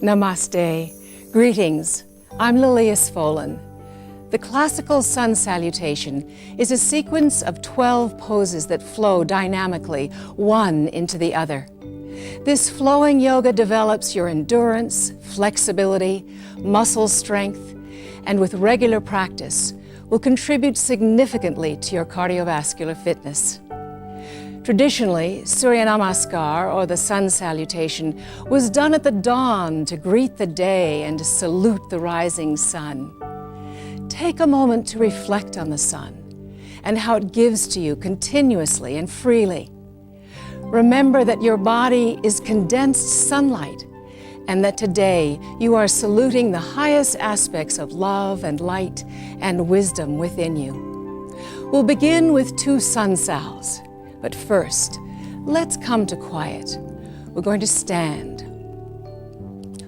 Namaste. Greetings. I'm Lillias. The classical sun salutation is a sequence of 12 poses that flow dynamically, one into the other. This flowing yoga develops your endurance, flexibility, muscle strength, and with regular practice will contribute significantly to your cardiovascular fitness. Traditionally, Surya Namaskar, or the sun salutation, was done at the dawn to greet the day and to salute the rising sun. Take a moment to reflect on the sun and how it gives to you continuously and freely. Remember that your body is condensed sunlight and that today you are saluting the highest aspects of love and light and wisdom within you. We'll begin with 2 sun sals. But first, let's come to quiet. We're going to stand.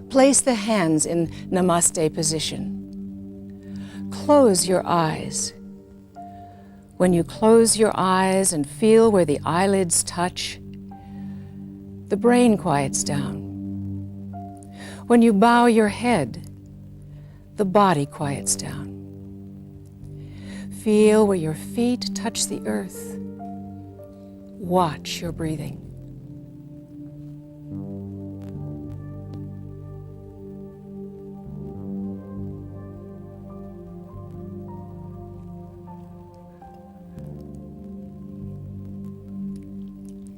Place the hands in Namaste position. Close your eyes. When you close your eyes and feel where the eyelids touch, the brain quiets down. When you bow your head, the body quiets down. Feel where your feet touch the earth. Watch your breathing.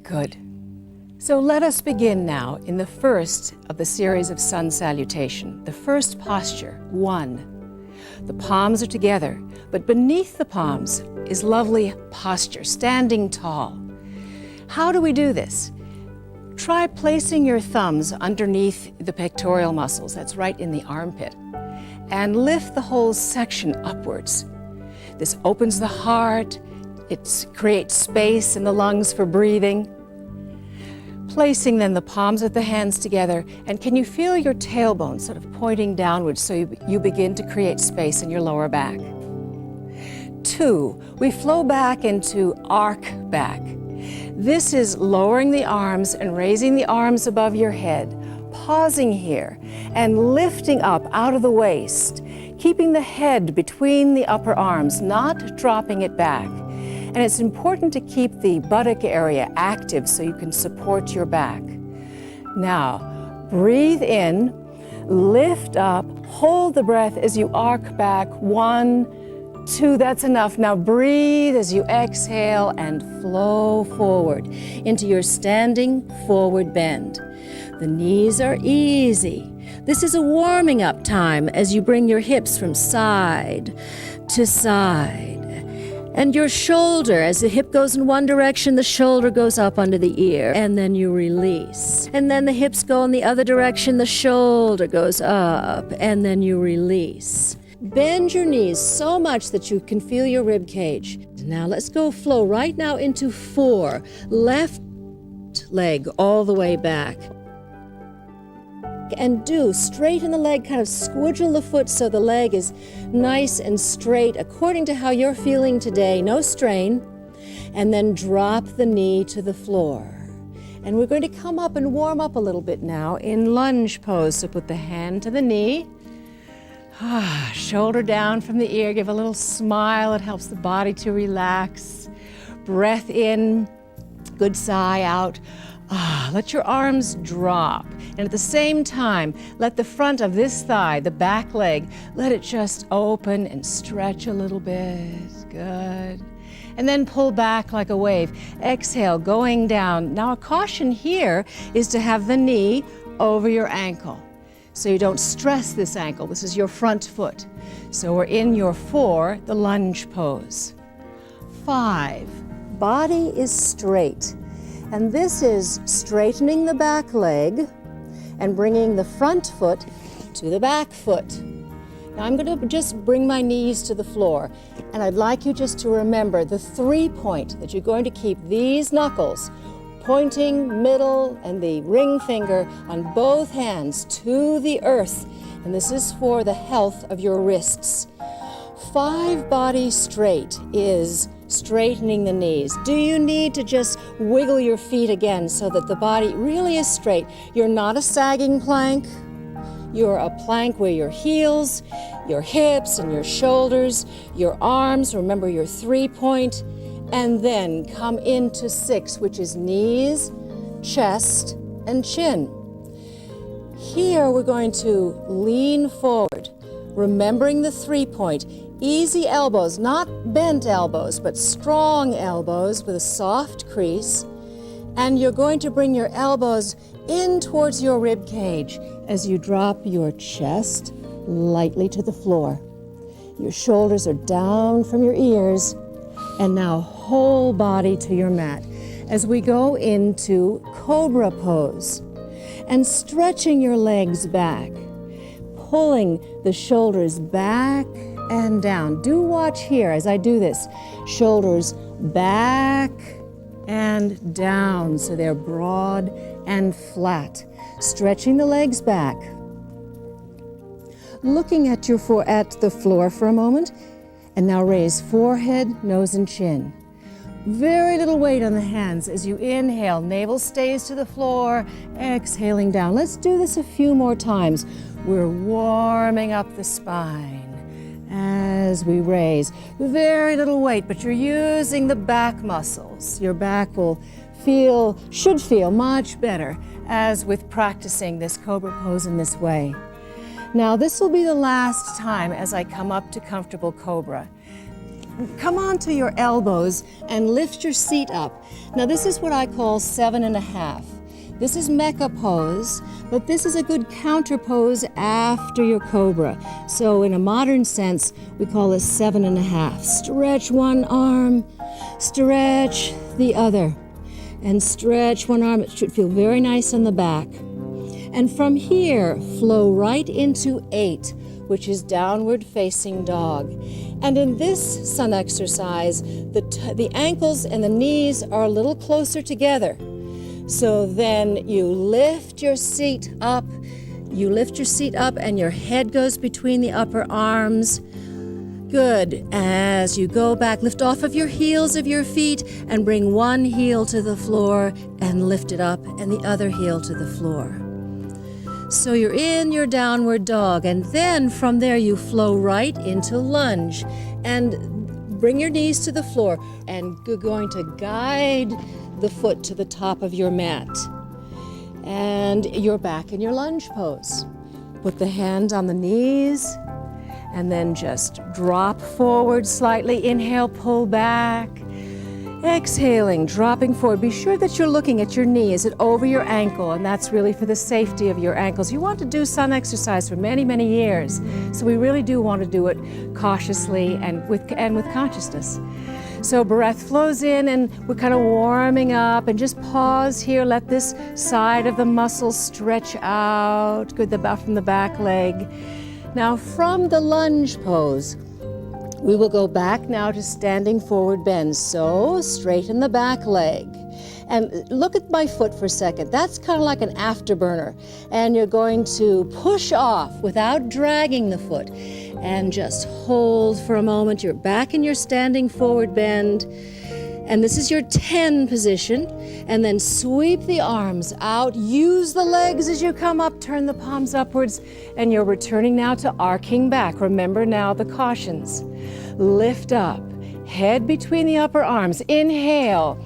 Good. So let us begin now in the first of the series of sun salutation, the first posture, 1. The palms are together, but beneath the palms is lovely posture, standing tall. How do we do this? Try placing your thumbs underneath the pectoral muscles, that's right in the armpit, and lift the whole section upwards. This opens the heart, it creates space in the lungs for breathing. Placing then the palms of the hands together, and can you feel your tailbone sort of pointing downwards so you begin to create space in your lower back? 2, we flow back into arc back. This is lowering the arms and raising the arms above your head, pausing here and lifting up out of the waist, keeping the head between the upper arms, not dropping it back. And it's important to keep the buttock area active so you can support your back. Now, breathe in, lift up, hold the breath as you arc back. 1, 2, that's enough. Now breathe as you exhale and flow forward into your standing forward bend. The knees are easy. This is a warming up time as you bring your hips from side to side. And your shoulder, as the hip goes in one direction, the shoulder goes up under the ear, and then you release. And then the hips go in the other direction, the shoulder goes up, and then you release. Bend your knees so much that you can feel your rib cage. Now let's go flow right now into 4. Left leg all the way back. And straighten the leg, kind of squiggle the foot so the leg is nice and straight according to how you're feeling today, no strain. And then drop the knee to the floor. And we're going to come up and warm up a little bit now in lunge pose. So put the hand to the knee. Shoulder down from the ear, give a little smile, it helps the body to relax. Breath in, good sigh out. Let your arms drop. And at the same time, let the front of this thigh, the back leg, let it just open and stretch a little bit. Good. And then pull back like a wave. Exhale, going down. Now a caution here is to have the knee over your ankle, so you don't stress this ankle. This is your front foot. So we're in your 4, the lunge pose. 5, body is straight. And this is straightening the back leg and bringing the front foot to the back foot. Now I'm going to just bring my knees to the floor, and I'd like you just to remember the 3-point that you're going to keep these knuckles pointing, middle, and the ring finger on both hands to the earth. And this is for the health of your wrists. 5 body straight is straightening the knees. Do you need to just wiggle your feet again so that the body really is straight? You're not a sagging plank. You're a plank where your heels, your hips, and your shoulders, your arms, remember your 3-point, and then come into 6, which is knees, chest, and chin. Here we're going to lean forward, remembering the 3-point. Easy elbows, not bent elbows, but strong elbows with a soft crease. And you're going to bring your elbows in towards your rib cage as you drop your chest lightly to the floor. Your shoulders are down from your ears, and now whole body to your mat as we go into cobra pose. And stretching your legs back, pulling the shoulders back and down. Do watch here as I do this. Shoulders back and down so they're broad and flat. Stretching the legs back. Looking at the floor for a moment, and now raise forehead, nose, and chin. Very little weight on the hands as you inhale. Navel stays to the floor, exhaling down. Let's do this a few more times. We're warming up the spine as we raise. Very little weight, but you're using the back muscles. Your back should feel much better as with practicing this cobra pose in this way. Now this will be the last time as I come up to comfortable cobra. Come onto your elbows and lift your seat up. Now this is what I call 7.5. This is mecha pose, but this is a good counter pose after your cobra. So in a modern sense, we call this 7.5. Stretch one arm, stretch the other, and stretch one arm. It should feel very nice on the back. And from here, flow right into 8, which is downward facing dog. And in this sun exercise, the ankles and the knees are a little closer together. So then you lift your seat up. You lift your seat up and your head goes between the upper arms. Good. As you go back, lift off of your heels of your feet and bring one heel to the floor and lift it up and the other heel to the floor. So you're in your downward dog, and then from there you flow right into lunge and bring your knees to the floor, and you're going to guide the foot to the top of your mat. And you're back in your lunge pose. Put the hand on the knees and then just drop forward slightly. Inhale, pull back. Exhaling, dropping forward. Be sure that you're looking at your knee. Is it over your ankle? And that's really for the safety of your ankles. You want to do sun exercise for many, many years. So we really do want to do it cautiously and with consciousness. So breath flows in and we're kind of warming up, and just pause here. Let this side of the muscle stretch out. Good, from the back leg. Now from the lunge pose, we will go back now to standing forward bend. So straighten the back leg. And look at my foot for a second. That's kind of like an afterburner. And you're going to push off without dragging the foot. And just hold for a moment. You're back in your standing forward bend. And this is your 10 position. And then sweep the arms out. Use the legs as you come up. Turn the palms upwards. And you're returning now to arcing back. Remember now the cautions. Lift up. Head between the upper arms. Inhale.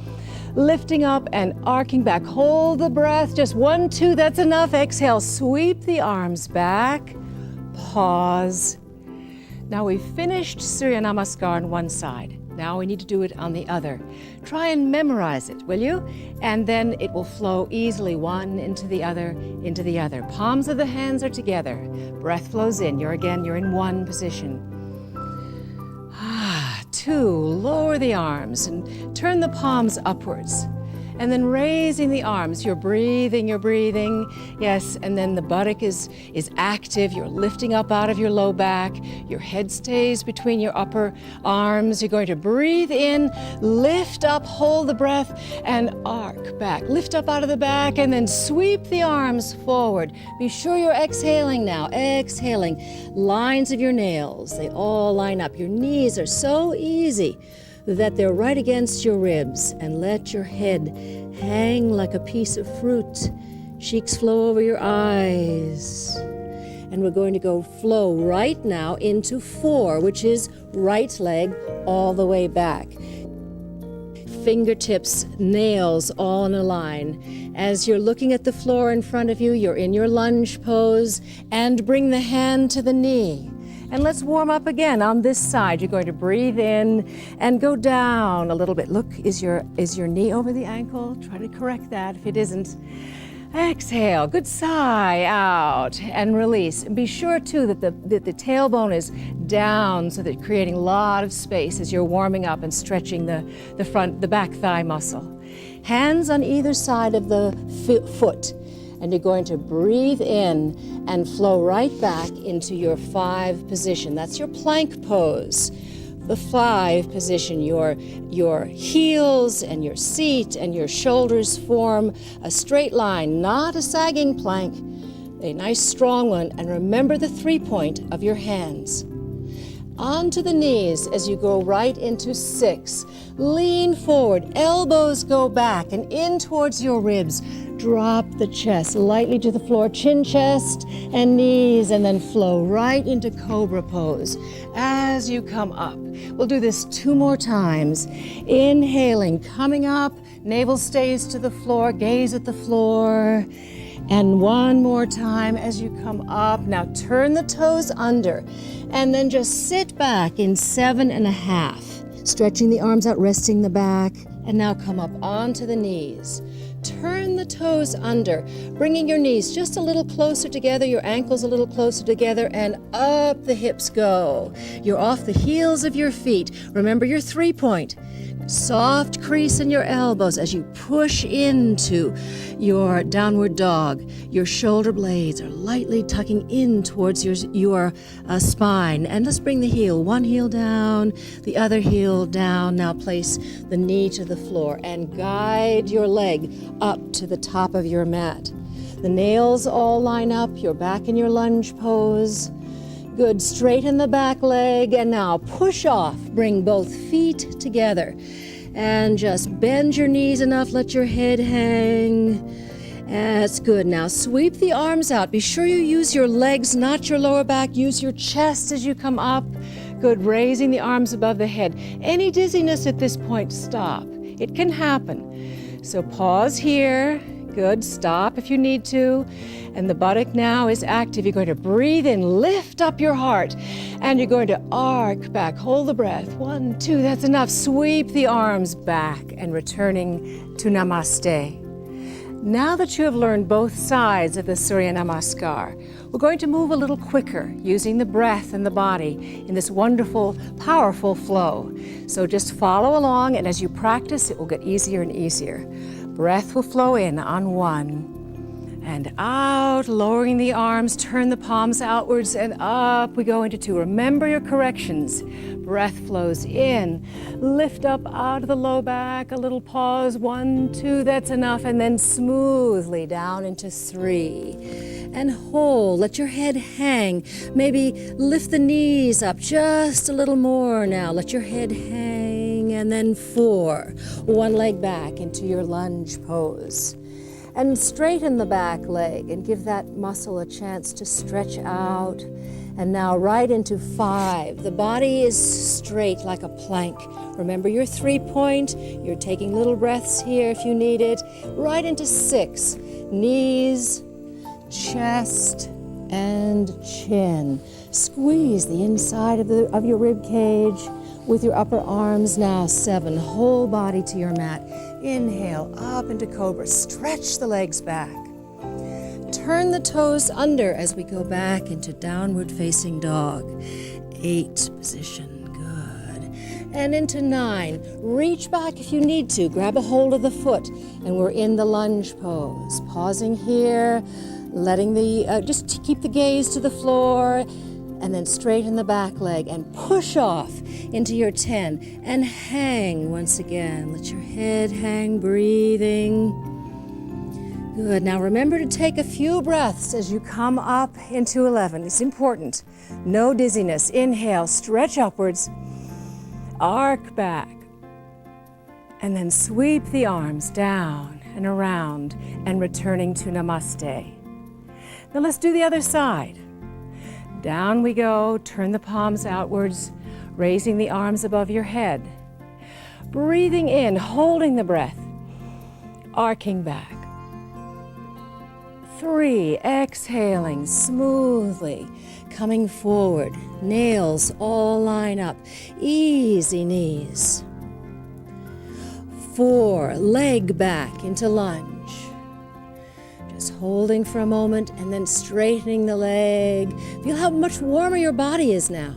Lifting up and arcing back. Hold the breath. Just 1, 2. That's enough. Exhale. Sweep the arms back. Pause. Now we've finished Surya Namaskar on one side. Now we need to do it on the other. Try and memorize it, will you? And then it will flow easily, one into the other, into the other. Palms of the hands are together. Breath flows in. You're in one position. 2, lower the arms and turn the palms upwards. And then raising the arms, you're breathing. Yes, and then the buttock is active. You're lifting up out of your low back. Your head stays between your upper arms. You're going to breathe in, lift up, hold the breath, and arc back. Lift up out of the back, and then sweep the arms forward. Be sure you're exhaling now. Exhaling. Lines of your nails, they all line up. Your knees are so easy that they're right against your ribs, and let your head hang like a piece of fruit. Cheeks flow over your eyes. And we're going to go flow right now into 4, which is right leg all the way back. Fingertips, nails all in a line. As you're looking at the floor in front of you, you're in your lunge pose, and bring the hand to the knee. And let's warm up again on this side. You're going to breathe in and go down a little bit. Look, is your knee over the ankle? Try to correct that if it isn't. Exhale, good sigh out and release. And be sure too that the tailbone is down so that you're creating a lot of space as you're warming up and stretching the back thigh muscle. Hands on either side of the foot. And you're going to breathe in and flow right back into your 5 position. That's your plank pose. The 5 position, your heels and your seat and your shoulders form a straight line, not a sagging plank, a nice strong one. And remember the 3-point of your hands. Onto the knees as you go right into 6. Lean forward, elbows go back and in towards your ribs. Drop the chest lightly to the floor, chin, chest, and knees, and then flow right into cobra pose as you come up. We'll do this 2 more times. Inhaling, coming up, navel stays to the floor, gaze at the floor. And 1 more time as you come up. Now turn the toes under and then just sit back in 7.5. Stretching the arms out, resting the back. And now come up onto the knees. Turn the toes under, bringing your knees just a little closer together, your ankles a little closer together, and up the hips go. You're off the heels of your feet. Remember your 3-point. Soft crease in your elbows as you push into your downward dog. Your shoulder blades are lightly tucking in towards your spine. And let's bring the heel, one heel down, the other heel down. Now place the knee to the floor and guide your leg up to the top of your mat. The nails all line up, you're back in your lunge pose. Good, straighten the back leg, and now push off. Bring both feet together and just bend your knees enough, let your head hang. That's good. Now sweep the arms out. Be sure you use your legs, not your lower back. Use your chest as you come up. Good, raising the arms above the head. Any dizziness at this point, stop. It can happen. So pause here. Good, stop if you need to. And the buttock now is active. You're going to breathe in, lift up your heart, and you're going to arc back. Hold the breath. 1, 2, that's enough. Sweep the arms back and returning to Namaste. Now that you have learned both sides of the Surya Namaskar, we're going to move a little quicker using the breath and the body in this wonderful, powerful flow. So just follow along, and as you practice, it will get easier and easier. Breath will flow in on 1 and out, lowering the arms, turn the palms outwards and up. We go into 2. Remember your corrections. Breath flows in, lift up out of the low back, a little pause, 1, 2, that's enough, and then smoothly down into 3. And hold, let your head hang. Maybe lift the knees up just a little more now. Let your head hang, and then 4. 1 leg back into your lunge pose. And straighten the back leg and give that muscle a chance to stretch out. And now right into 5. The body is straight like a plank. Remember your 3-point. You're taking little breaths here if you need it. Right into 6. Knees, chest, and chin. Squeeze the inside of your rib cage with your upper arms. Now 7. Whole body to your mat. Inhale up into cobra. Stretch the legs back. Turn the toes under as we go back into downward facing dog. 8 position. Good. And into 9. Reach back if you need to. Grab a hold of the foot. And we're in the lunge pose. Pausing here. Letting just keep the gaze to the floor. And then straighten the back leg and push off into your 10 and hang once again. Let your head hang, breathing. Good. Now remember to take a few breaths as you come up into 11. It's important. No dizziness. Inhale, stretch upwards, arc back, and then sweep the arms down and around and returning to Namaste. Now let's do the other side. Down we go. Turn the palms outwards, raising the arms above your head. Breathing in, holding the breath, arcing back. 3, exhaling smoothly, coming forward. Nails all line up, easy knees. 4, leg back into lunge. Just holding for a moment and then straightening the leg. Feel how much warmer your body is now.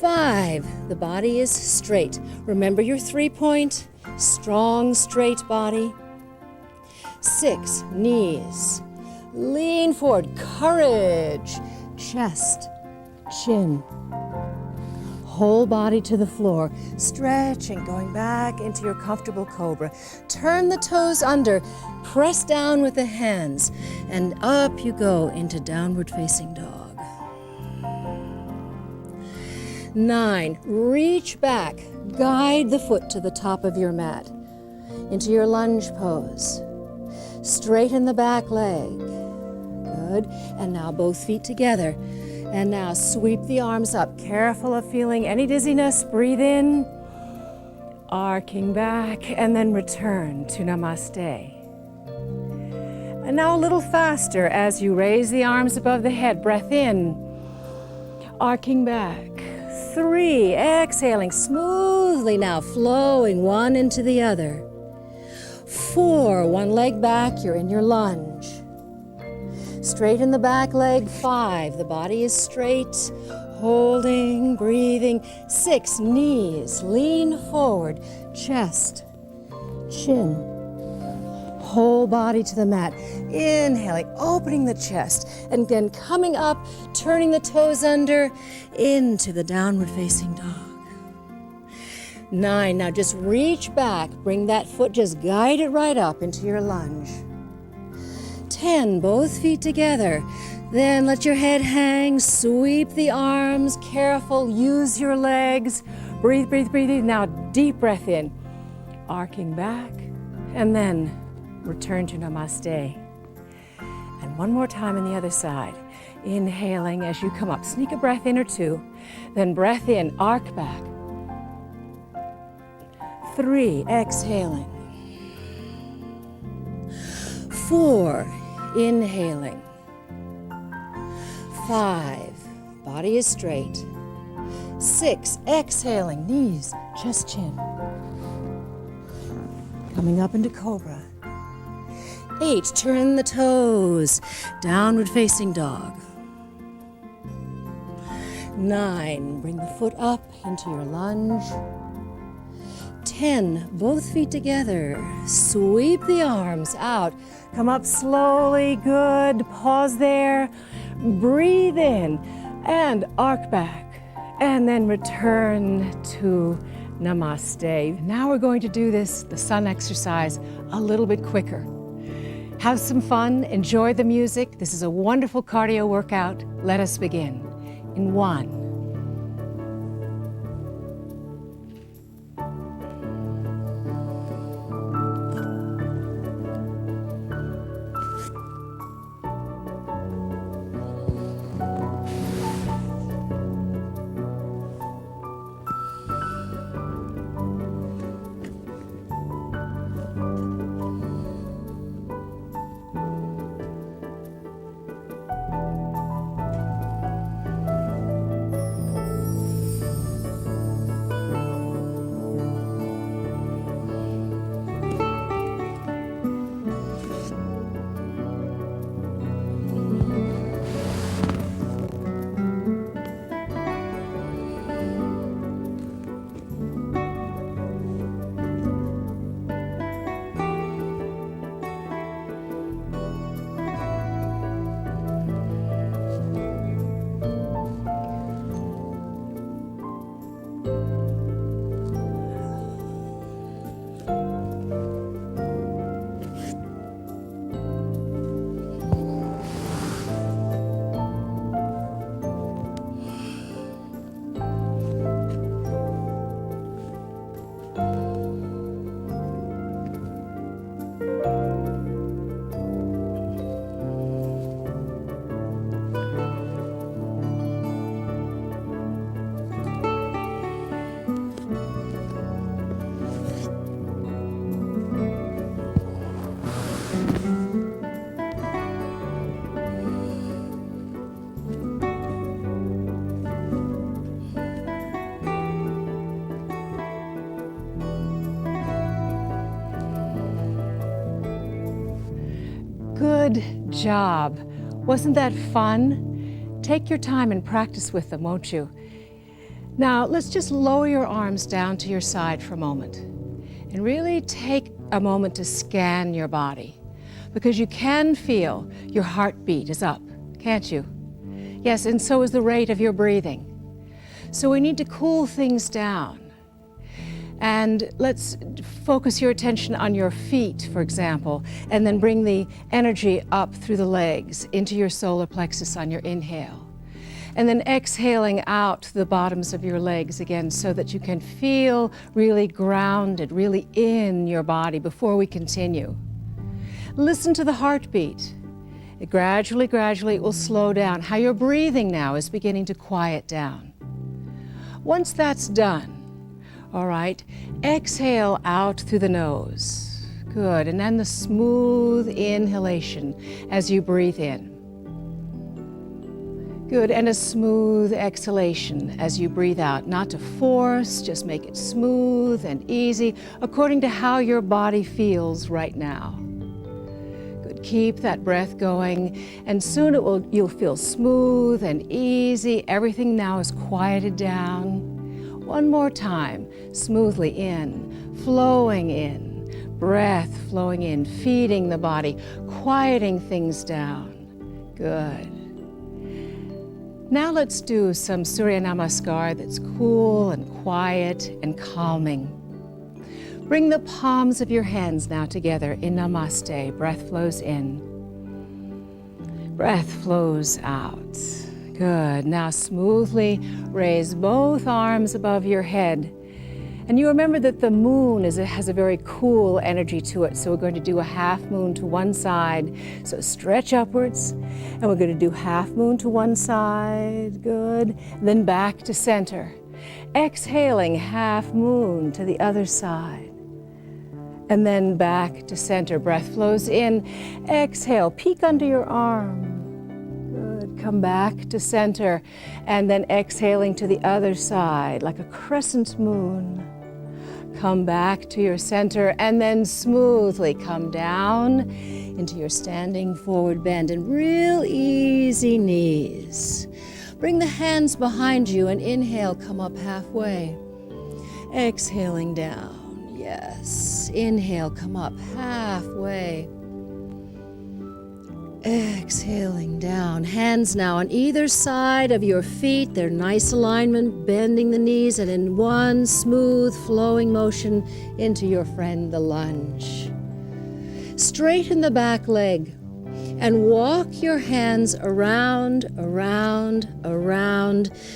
5, the body is straight. Remember your 3-point, strong, straight body. 6, knees. Lean forward, courage. Chest, chin. Whole body to the floor, stretching, going back into your comfortable cobra. Turn the toes under, press down with the hands, and up you go into downward facing dog. 9, reach back, guide the foot to the top of your mat, into your lunge pose. Straighten the back leg. Good, and now both feet together. And now sweep the arms up, careful of feeling any dizziness. Breathe in, arcing back, and then return to Namaste. And now a little faster as you raise the arms above the head. Breath in, arcing back. 3, exhaling smoothly now, flowing one into the other. 4, one leg back, you're in your lunge. Straighten the back leg. 5, the body is straight, holding, breathing. 6, knees, lean forward, chest, chin, whole body to the mat. Inhaling, opening the chest, and then coming up, turning the toes under into the downward facing dog. 9, now just reach back, bring that foot, just guide it right up into your lunge. 10, both feet together. Then let your head hang, sweep the arms, careful, use your legs. Breathe, breathe, breathe. Now deep breath in, arcing back, and then return to Namaste. And one more time on the other side. Inhaling as you come up, sneak a breath in or two, then breath in, arc back. 3, exhaling. 4, inhaling. 5, body is straight. 6, exhaling, knees, chest, chin. Coming up into cobra. 8, turn the toes, downward facing dog. 9, bring the foot up into your lunge. 10, both feet together, sweep the arms out. Come up slowly, good, pause there, breathe in, and arc back, and then return to Namaste. Now we're going to do this, the sun exercise, a little bit quicker. Have some fun, enjoy the music. This is a wonderful cardio workout. Let us begin. In 1, Good job. Wasn't that fun? Take your time and practice with them, won't you? Now, let's just lower your arms down to your side for a moment and really take a moment to scan your body, because you can feel your heartbeat is up, can't you? Yes, and so is the rate of your breathing. So we need to cool things down. And let's focus your attention on your feet, for example, and then bring the energy up through the legs into your solar plexus on your inhale. And then exhaling out to the bottoms of your legs again so that you can feel really grounded, really in your body before we continue. Listen to the heartbeat. It gradually it will slow down. How you're breathing now is beginning to quiet down. Once that's done, all right, exhale out through the nose. Good, and then the smooth inhalation as you breathe in. Good, and a smooth exhalation as you breathe out. Not to force, just make it smooth and easy according to how your body feels right now. Good, keep that breath going, and soon you'll feel smooth and easy. Everything now is quieted down. One more time, smoothly in, flowing in, breath flowing in, feeding the body, quieting things down. Good. Now let's do some Surya Namaskar that's cool and quiet and calming. Bring the palms of your hands now together in Namaste. Breath flows in. Breath flows out. Good. Now smoothly raise both arms above your head. And you remember that the moon has a very cool energy to it. So we're going to do a half moon to one side. So stretch upwards. And we're going to do half moon to one side. Good. Then back to center. Exhaling half moon to the other side. And then back to center. Breath flows in. Exhale. Peek under your arm. Come back to center, and then exhaling to the other side like a crescent moon. Come back to your center, and then smoothly come down into your standing forward bend and real easy knees. Bring the hands behind you and inhale, come up halfway. Exhaling down, yes. Inhale, come up halfway. Exhaling down. Hands now on either side of your feet. They're nice alignment, bending the knees, and in one smooth flowing motion into your friend, the lunge. Straighten the back leg and walk your hands around,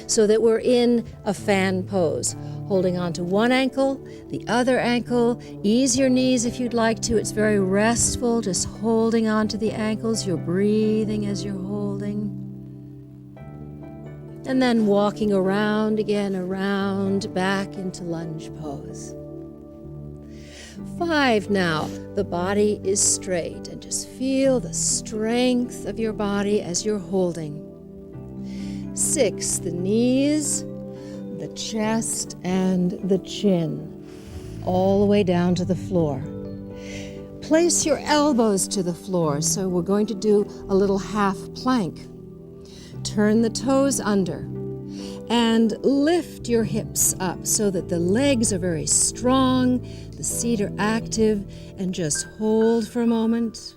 so that we're in a fan pose. Holding on to one ankle, the other ankle. Ease your knees if you'd like to. It's very restful, just holding on to the ankles. You're breathing as you're holding. And then walking around again, back into lunge pose. 5 now. The body is straight, and just feel the strength of your body as you're holding. 6, the knees, the chest, and the chin, all the way down to the floor. Place your elbows to the floor, so we're going to do a little half plank. Turn the toes under and lift your hips up so that the legs are very strong, the seat are active, and just hold for a moment.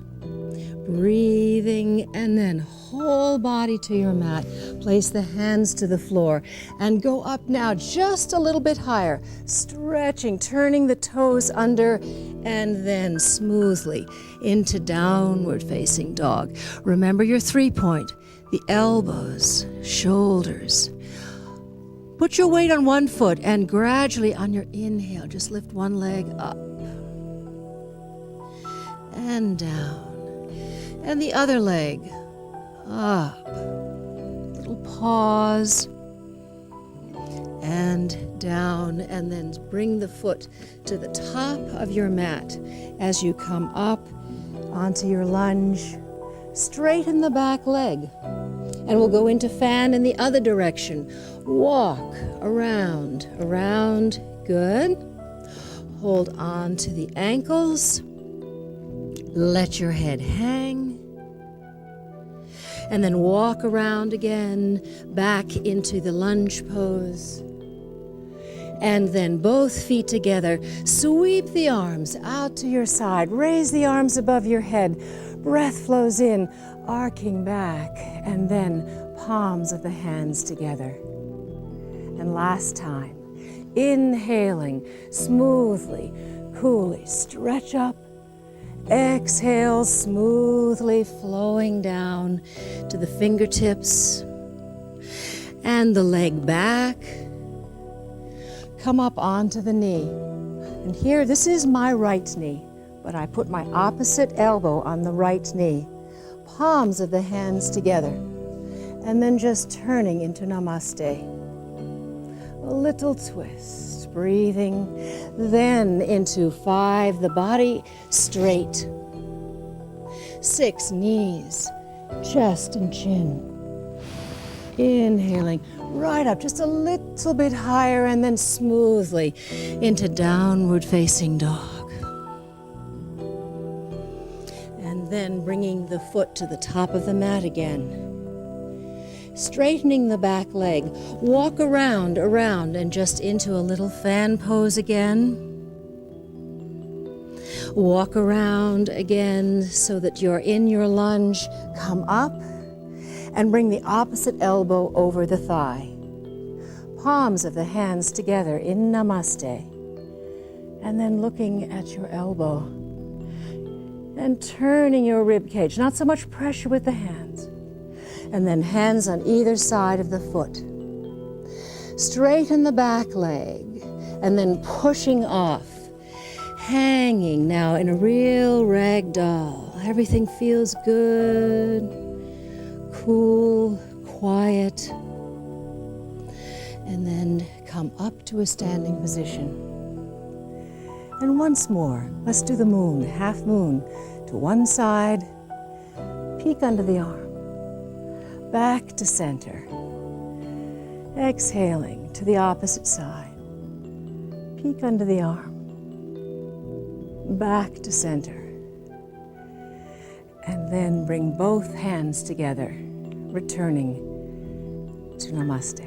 Breathing, and then whole body to your mat. Place the hands to the floor and go up now just a little bit higher, stretching, turning the toes under, and then smoothly into downward facing dog. Remember your 3-point, the elbows, shoulders. Put your weight on one foot and gradually on your inhale, just lift one leg up and down. And the other leg, up. Little pause. And down. And then bring the foot to the top of your mat as you come up onto your lunge. Straighten the back leg. And we'll go into fan in the other direction. Walk around. Good. Hold on to the ankles. Let your head hang. And then walk around again, back into the lunge pose. And then both feet together. Sweep the arms out to your side. Raise the arms above your head. Breath flows in, arcing back. And then palms of the hands together. And last time, inhaling smoothly, coolly, stretch up. Exhale, smoothly flowing down to the fingertips and the leg back. Come up onto the knee. And here, this is my right knee, but I put my opposite elbow on the right knee. Palms of the hands together. And then just turning into Namaste. A little twist, breathing, then into 5, the body straight. 6, knees, chest and chin. Inhaling right up, just a little bit higher, and then smoothly into downward facing dog. And then bringing the foot to the top of the mat again. Straightening the back leg, walk around, and just into a little fan pose again. Walk around again so that you're in your lunge. Come up and bring the opposite elbow over the thigh. Palms of the hands together in Namaste. And then looking at your elbow and turning your rib cage. Not so much pressure with the hands. And then hands on either side of the foot. Straighten the back leg, and then pushing off. Hanging now in a real rag doll. Everything feels good, cool, quiet. And then come up to a standing position. And once more, let's do the moon, half moon, to one side, peek under the arm. Back to center. Exhaling to the opposite side. Peek under the arm. Back to center. And then bring both hands together, returning to Namaste.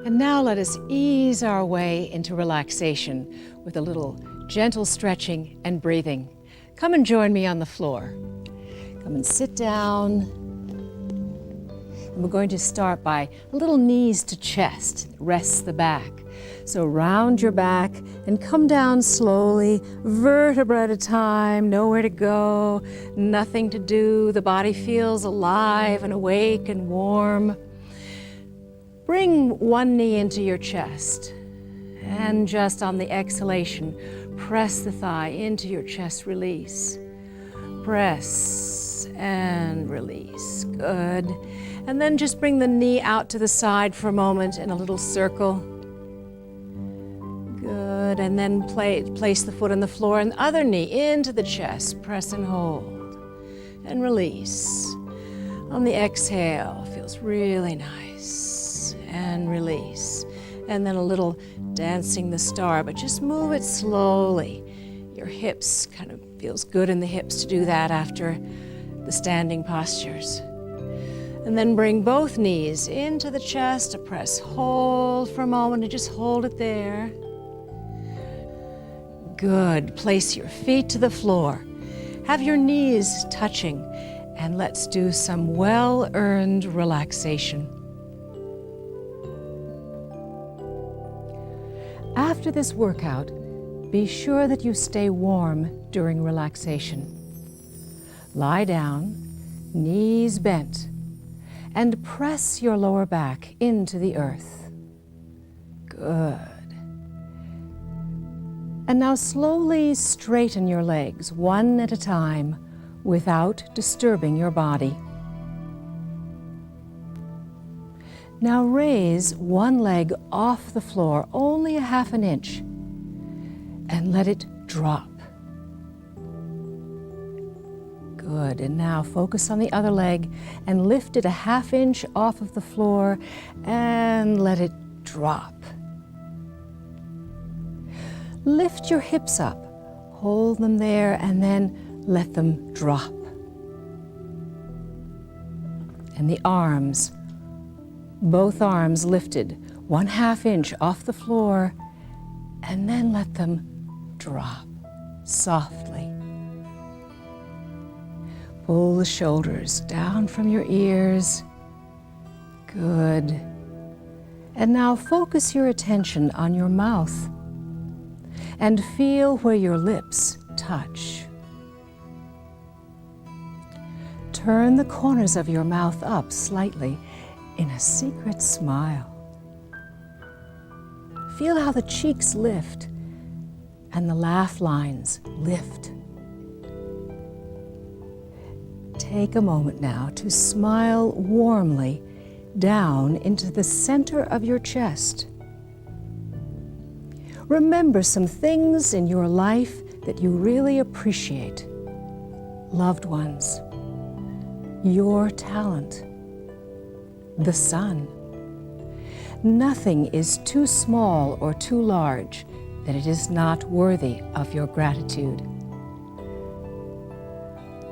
And now let us ease our way into relaxation with a little gentle stretching and breathing. Come and join me on the floor. Come and sit down. And we're going to start by a little knees to chest, rests the back. So round your back and come down slowly, vertebra at a time, nowhere to go, nothing to do. The body feels alive and awake and warm. Bring one knee into your chest and just on the exhalation, press the thigh into your chest, release. Press and release, good. And then just bring the knee out to the side for a moment in a little circle. Good, and then place the foot on the floor and the other knee into the chest. Press and hold, and release. On the exhale, feels really nice, and release. And then a little dancing the star, but just move it slowly. Your hips kind of feels good in the hips to do that after the standing postures. And then bring both knees into the chest, to press, hold for a moment, and just hold it there. Good. Place your feet to the floor. Have your knees touching, and let's do some well-earned relaxation. After this workout, be sure that you stay warm during relaxation. Lie down, knees bent, and press your lower back into the earth. Good. And now slowly straighten your legs one at a time without disturbing your body. Now raise one leg off the floor, only a half an inch, and let it drop. Good, and now focus on the other leg and lift it a half inch off of the floor and let it drop. Lift your hips up, hold them there, and then let them drop. And the arms, both arms lifted 1/2 inch off the floor, and then let them drop softly. Pull the shoulders down from your ears. Good. And now focus your attention on your mouth and feel where your lips touch. Turn the corners of your mouth up slightly in a secret smile. Feel how the cheeks lift and the laugh lines lift. Take a moment now to smile warmly down into the center of your chest. Remember some things in your life that you really appreciate. Loved ones, your talent, the sun. Nothing is too small or too large that it is not worthy of your gratitude.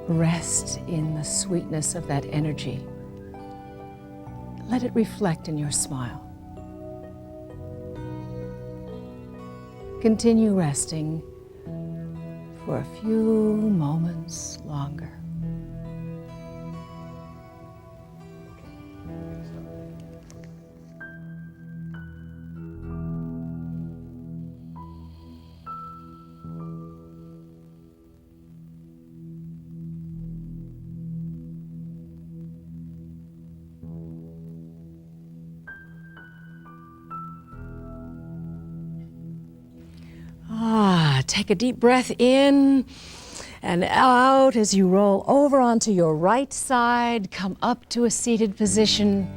Rest in the sweetness of that energy. Let it reflect in your smile. Continue resting for a few moments longer. Take a deep breath in and out as you roll over onto your right side. Come up to a seated position.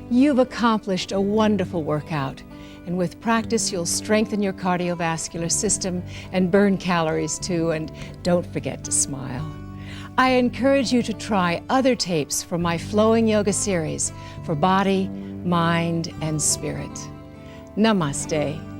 You've accomplished a wonderful workout. And with practice, you'll strengthen your cardiovascular system and burn calories too. And don't forget to smile. I encourage you to try other tapes from my Flowing Yoga series for body, mind, and spirit. Namaste.